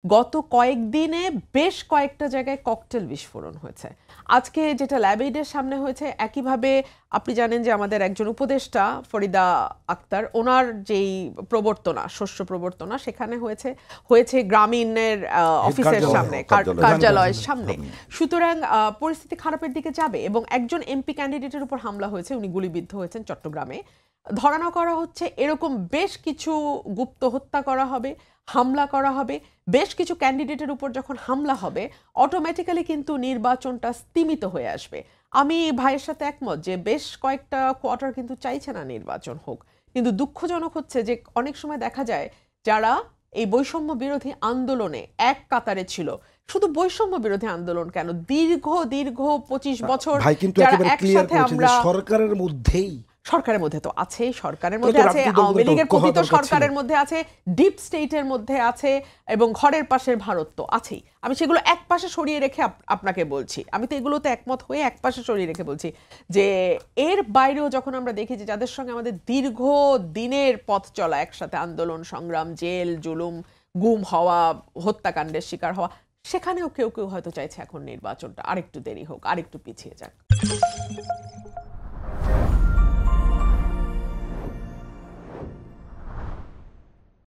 গত কয়েকদিনে বেশ কয়েকটা জায়গায় ককটেল বিস্ফোরণ হয়েছে। আজকে যেটা ল্যাব এইডের সামনে হয়েছে, একইভাবে আপনি জানেন যে আমাদের একজন উপদেষ্টা ফরিদা আক্তার, ওনার যেই প্রবর্তনা, শস্য প্রবর্তনা, সেখানে হয়েছে গ্রামীণের অফিসের সামনে, কার্যালয়ের সামনে। সুতরাং পরিস্থিতি খারাপের দিকে যাবে এবং একজন এমপি ক্যান্ডিডেটের উপর হামলা হয়েছে, উনি গুলিবিদ্ধ হয়েছেন চট্টগ্রামে। ধারণা করা হচ্ছে এরকম বেশ কিছু গুপ্ত হত্যা করা হবে, হামলা করা হবে। বেশ কিছু ক্যান্ডিডেটের উপর যখন হামলা হবে, অটোমেটিক্যালি কিন্তু নির্বাচনটা স্তিমিত হয়ে আসবে। আমি ভাইয়ের সাথে একমত যে বেশ কয়েকটা কোয়ার্টার কিন্তু চাইছে না নির্বাচন হোক, কিন্তু দুঃখজনক হচ্ছে যে অনেক সময় দেখা যায় যারা এই বৈষম্য বিরোধী আন্দোলনে এক কাতারে ছিল, শুধু বৈষম্য বিরোধী আন্দোলন কেন, দীর্ঘ 25 বছর যারা একসাথে, আমরা সরকারের মধ্যে তো আছে, সরকারের মধ্যে আছে, আওয়ামী লীগের কথিত সরকারের মধ্যে আছে, ডিপ স্টেটের মধ্যে আছে, এবং ঘরের পাশের ভারত তো আছেই। আমি সেগুলো এক পাশে সরিয়ে রেখে আপনাকে বলছি, আমি তো এগুলোতে একমত হয়ে এক পাশে সরিয়ে রেখে বলছি যে এর বাইরেও যখন আমরা দেখি যে যাদের সঙ্গে আমাদের দীর্ঘ দিনের পথ চলা, একসাথে আন্দোলন সংগ্রাম, জেল জুলুম, গুম হওয়া, হত্যাকাণ্ডের শিকার হওয়া, সেখানেও কেউ কেউ হয়তো চাইছে এখন নির্বাচনটা আরেকটু দেরি হোক, আরেকটু পিছিয়ে যাক।